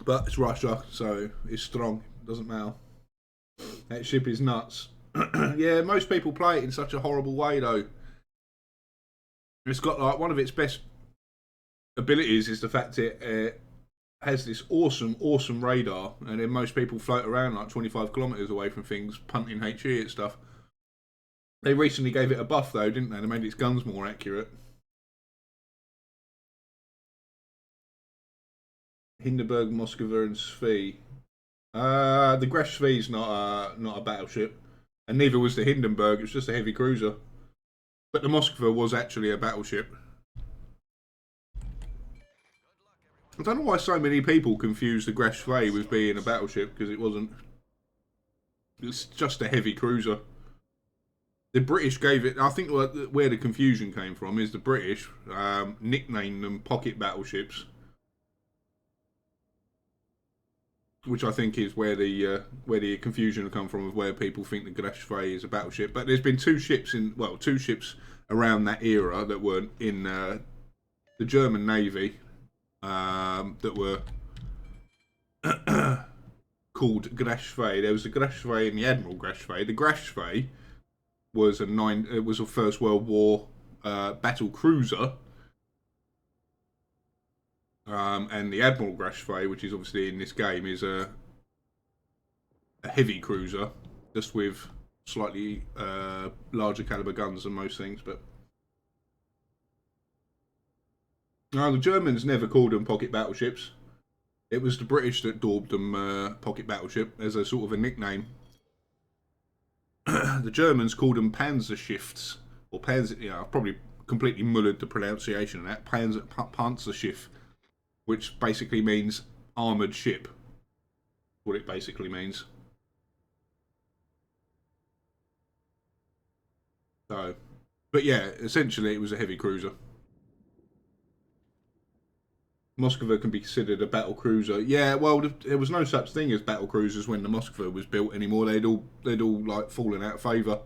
But it's Russia, so it's strong. Doesn't matter. That ship is nuts. Yeah, most people play it in such a horrible way, though. It's got like one of its best abilities is the fact it has this awesome radar, and then most people float around like 25 kilometers away from things, punting HE at stuff. They recently gave it a buff though, didn't they? They made its guns more accurate. Hindenburg, Moskva, and Svi. The Gresh Svi's not a battleship, and neither was the Hindenburg. It was just a heavy cruiser. But the Moskva was actually a battleship. I don't know why so many people confuse the Gresh Svi with being a battleship, because it wasn't. It's just a heavy cruiser. The British gave it. I think where the confusion came from is the British nicknamed them pocket battleships, which I think is where the confusion will come from of where people think the Grashway is a battleship. But there's been two ships around that era that were in the German Navy that were called Grashway. There was the Grashway and the Admiral Grashway. The Grashway was a First World War battle cruiser. And the Admiral Grashway, which is obviously in this game, is a heavy cruiser, just with slightly larger caliber guns than most things. But no, the Germans never called them pocket battleships. It was the British that daubed them pocket battleship as a sort of a nickname. The Germans called them Panzerschiffs, or Panzer. Yeah, I've probably completely mullered the pronunciation of that. Panzerschiff, which basically means armoured ship. What it basically means. So, but yeah, essentially it was a heavy cruiser. Moskva can be considered a battle cruiser. Yeah, well, there was no such thing as battle cruisers when the Moskva was built anymore. They'd all like fallen out of favour.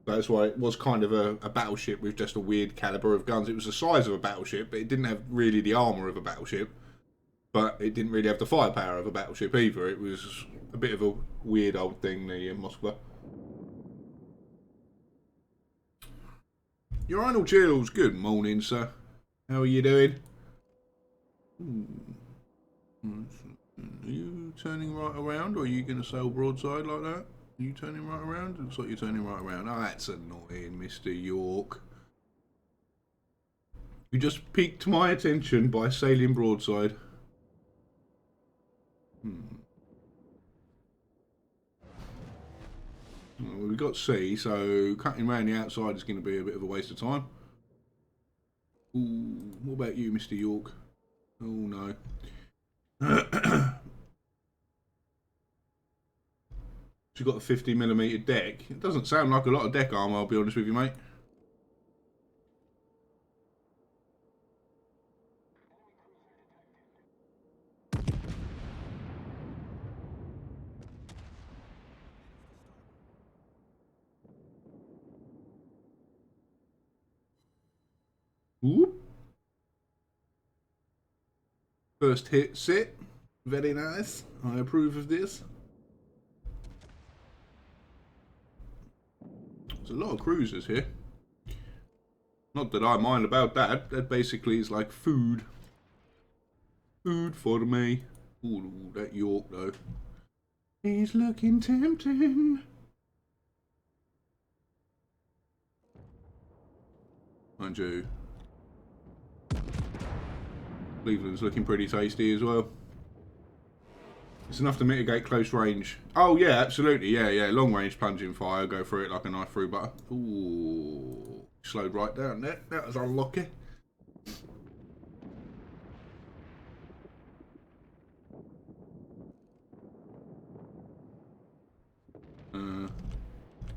That's why it was kind of a battleship with just a weird caliber of guns. It was the size of a battleship, but it didn't have really the armour of a battleship. But it didn't really have the firepower of a battleship either. It was a bit of a weird old thing, the Moskva. Your Arnold Chills, good morning, sir. How are you doing? Are you turning right around, or are you going to sail broadside like that? Are you turning right around? It looks like you're turning right around. Oh, that's annoying, Mr. York. You just piqued my attention by sailing broadside. Well, we've got C, so cutting around the outside is going to be a bit of a waste of time. Ooh, what about you, Mr. York? Oh, no. She's got a 50mm deck. It doesn't sound like a lot of deck armour, I'll be honest with you, mate. Whoop. First hit sit. Very nice. I approve of this. There's a lot of cruisers here. Not that I mind about that. That basically is like food. Food for me. Ooh, that York though. He's looking tempting. Mind you, Cleveland's looking pretty tasty as well. It's enough to mitigate close range. Oh yeah, absolutely, yeah. Long range plunging fire, go through it like a knife through butter. Ooh, slowed right down there. That was unlucky.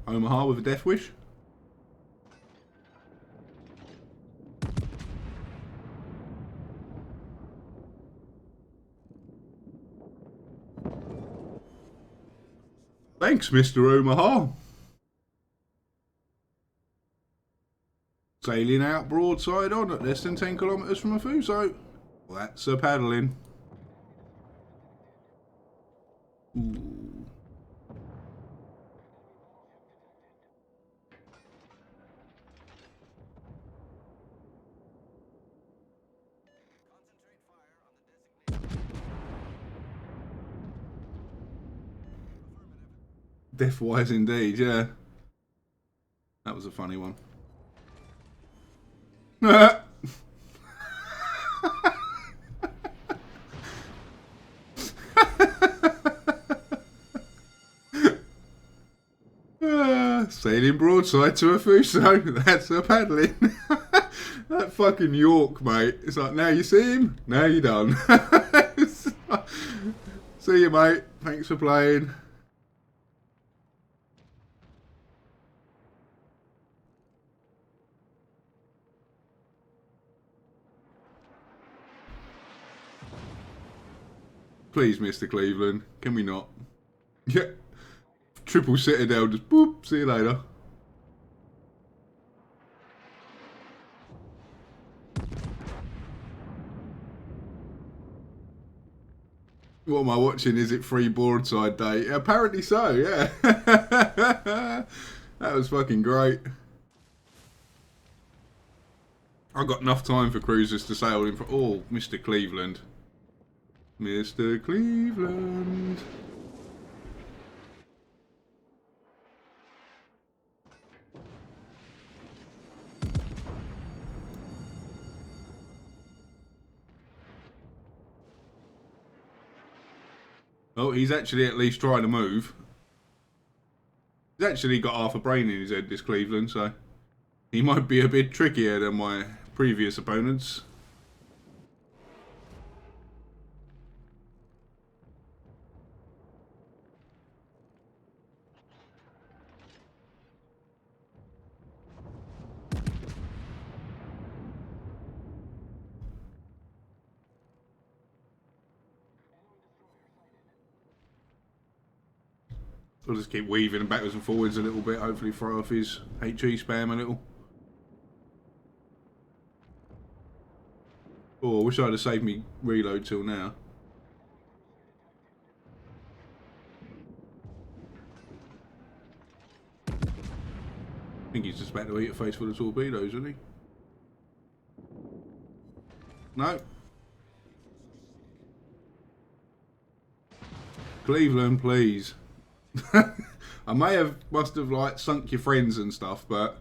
Omaha with a death wish. Thanks, Mr. Omaha. Sailing out broadside on at less than 10 kilometres from a Fuso. Well, that's a paddling. Ooh. Death-wise indeed, yeah. That was a funny one. Sailing broadside to a Fuso. That's a paddling. That fucking York, mate. It's like, now you see him, now you done. See you, mate. Thanks for playing. Please, Mr. Cleveland. Can we not? Yeah. Triple Citadel, just boop. See you later. What am I watching? Is it free broadside day? Apparently so, yeah. That was fucking great. I got enough time for cruisers to sail in for. Oh, Mr. Cleveland. Mr. Cleveland. Oh, he's actually at least trying to move. He's actually got half a brain in his head, this Cleveland, so he might be a bit trickier than my previous opponents. I'll just keep weaving backwards and forwards a little bit, hopefully throw off his HE spam a little. Oh, I wish I'd have saved me reload till now. I think he's just about to eat a face full of torpedoes, isn't he? No. Cleveland, please. I must have like sunk your friends and stuff, but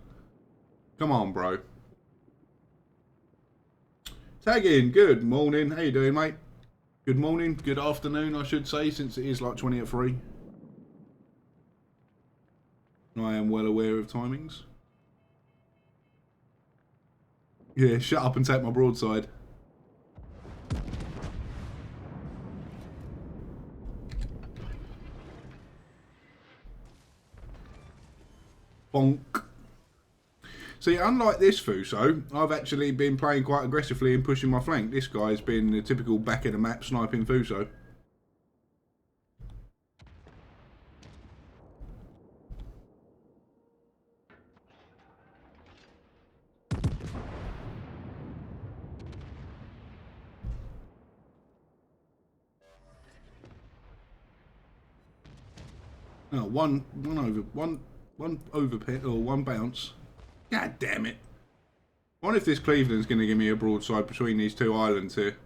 come on, bro. Tag in. Good morning. How you doing, mate? Good morning. Good afternoon, I should say, since it is like 20 at 3. I am well aware of timings. Yeah, shut up and take my broadside. Bonk. See, unlike this Fuso, I've actually been playing quite aggressively and pushing my flank. This guy's been the typical back of the map sniping Fuso. Oh, one bounce. God damn it! I wonder if this Cleveland's going to give me a broadside between these two islands here.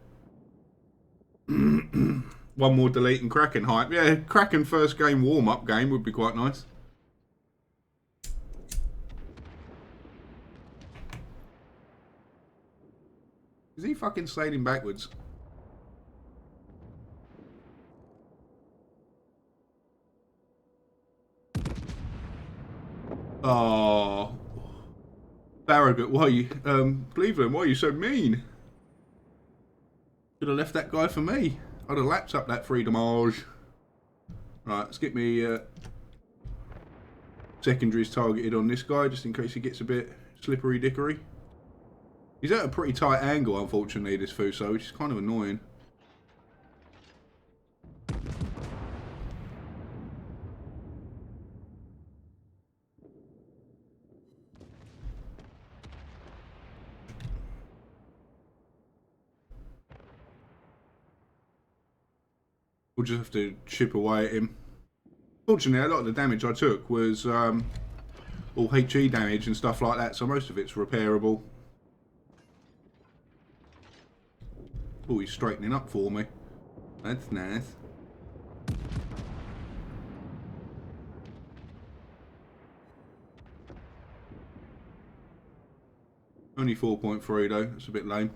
One more delete and Kraken hype. Yeah, Kraken first game warm-up game would be quite nice. Is he fucking sailing backwards? Oh, Farragut, why are you, Cleveland, why are you so mean? Should have left that guy for me. I'd have lapped up that freedomage. Right, let's get me secondaries targeted on this guy, just in case he gets a bit slippery dickery. He's at a pretty tight angle, unfortunately, this Fuso, which is kind of annoying. We'll just have to chip away at him. Fortunately, a lot of the damage I took was all HE damage and stuff like that, so most of it's repairable. Oh, he's straightening up for me. That's nice. Only 4.3 though, that's a bit lame.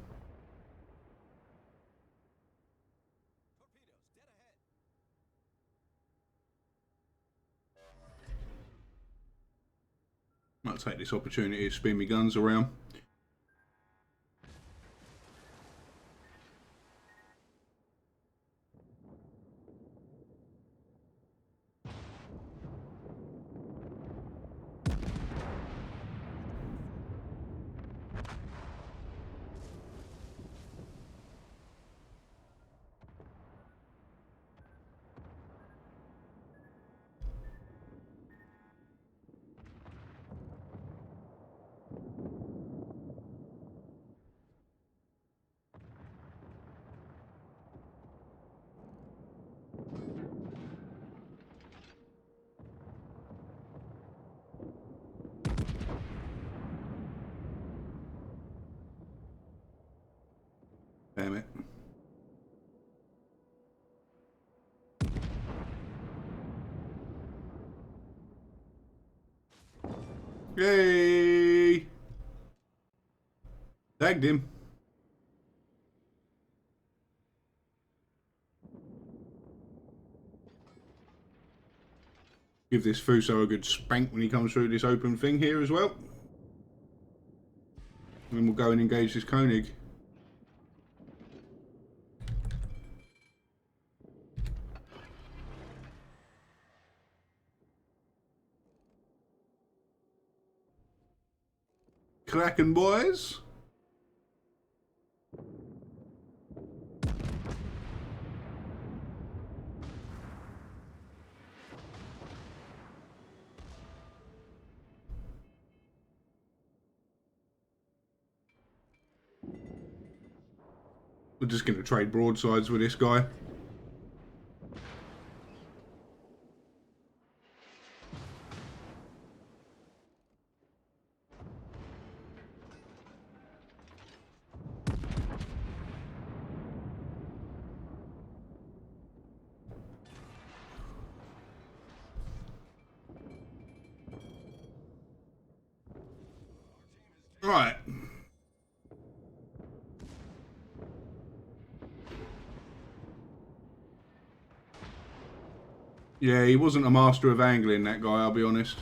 Might take this opportunity to spin my guns around. Damn it. Yay! Tagged him. Give this Fuso a good spank when he comes through this open thing here as well. And then we'll go and engage this Koenig. Cracking, boys. We're just going to trade broadsides with this guy. Right. Yeah, he wasn't a master of angling, that guy, I'll be honest.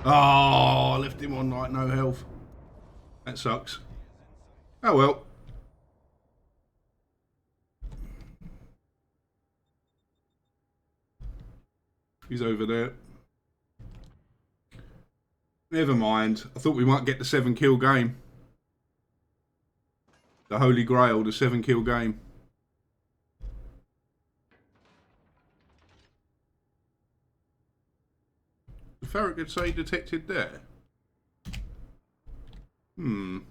Oh, I left him on like no health. That sucks. Oh well. He's over there. Never mind. I thought we might get the 7-kill game. The Holy Grail, the 7-kill game. The ferret could say detected there. Could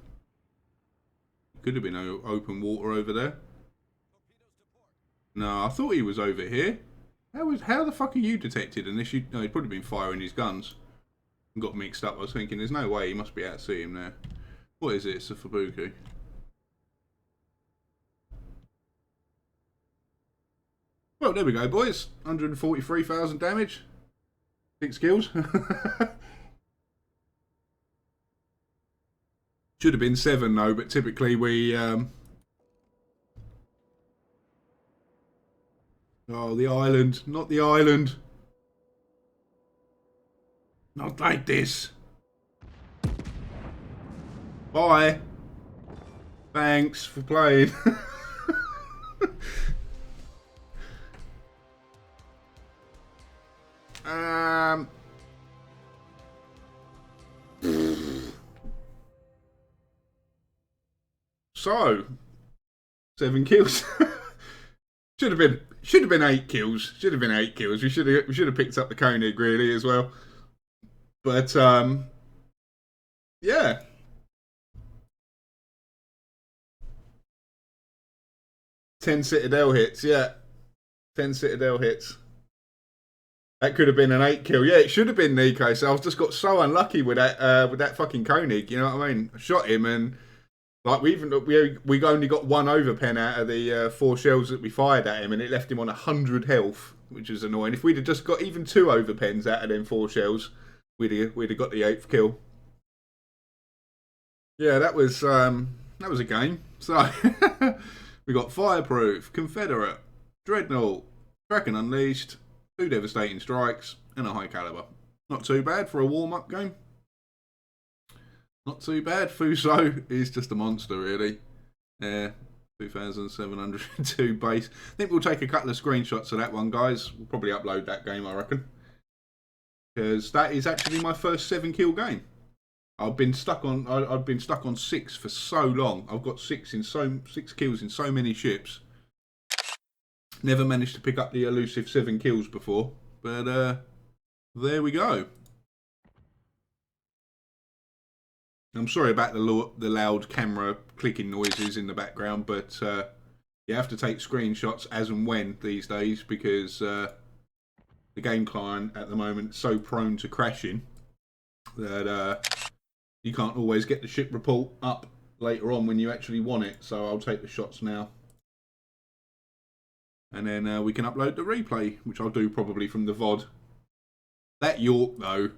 have been open water over there. No, I thought he was over here. How the fuck are you detected? Unless you... No, he'd probably been firing his guns. And got mixed up. I was thinking, there's no way. He must be able to see him there. What is it? It's a Fubuki. Well, there we go, boys. 143,000 damage. 6 kills. Should have been 7 though, but typically we... Oh, the island. Not the island. Not like this. Bye. Thanks for playing. So 7 kills. should have been 8 kills. Should have been 8 kills. We should have picked up the Koenig really as well. But yeah. 10 Citadel hits, yeah. 10 Citadel hits. That could have been an 8 kill. Yeah, it should have been Nico. So I've just got so unlucky with that fucking Koenig. You know what I mean? I shot him and like we only got one overpen out of the 4 shells that we fired at him, and it left him on 100 health, which is annoying. If we'd have just got even 2 overpens out of them 4 shells, we'd have got the 8th kill. Yeah, that was a game. So we got Fireproof, Confederate, Dreadnought, Kraken Unleashed, 2 Devastating Strikes, and a High Caliber. Not too bad for a warm-up game. Not too bad. Fuso is just a monster, really. Yeah, 2,702 base. I think we'll take a couple of screenshots of that one, guys. We'll probably upload that game, I reckon. Because that is actually my first 7-kill game. I've been stuck on 6 for so long. I've got 6 kills in so many ships. Never managed to pick up the elusive 7 kills before, but there we go. I'm sorry about the loud camera clicking noises in the background, but you have to take screenshots as and when these days because the game client at the moment is so prone to crashing that you can't always get the ship report up later on when you actually want it. So I'll take the shots now. And then we can upload the replay, which I'll do probably from the VOD. That York, though.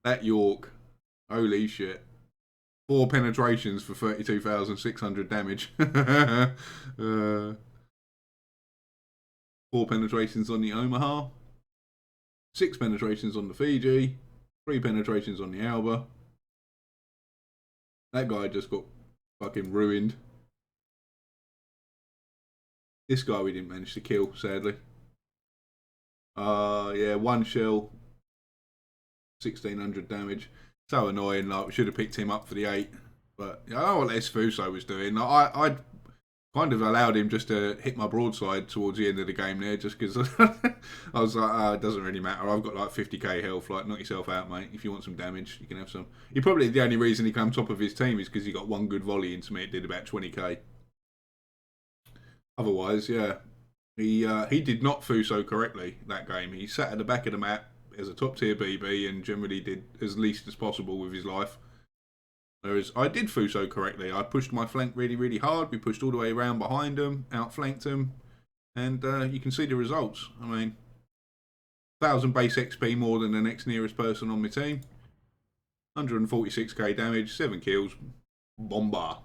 That York. Holy shit. 4 penetrations for 32,600 damage. 4 penetrations on the Omaha. 6 penetrations on the Fiji. 3 penetrations on the Alba. That guy just got fucking ruined. This guy we didn't manage to kill, sadly. Yeah, 1 shell, 1,600 damage. So annoying. Like we should have picked him up for the 8, but I know what Les Fuso was doing. I kind of allowed him just to hit my broadside towards the end of the game there, just because I was like, it doesn't really matter. I've got like 50k health. Like, knock yourself out, mate. If you want some damage, you can have some. He probably the only reason he came top of his team is because he got 1 good volley into me. It did about 20k. Otherwise, yeah, he did not Fuso correctly that game. He sat at the back of the map as a top tier BB and generally did as least as possible with his life. Whereas I did Fuso correctly. I pushed my flank really, really hard. We pushed all the way around behind him, outflanked him, and you can see the results. I mean, 1,000 base XP more than the next nearest person on my team. 146k damage, 7 kills, bomba.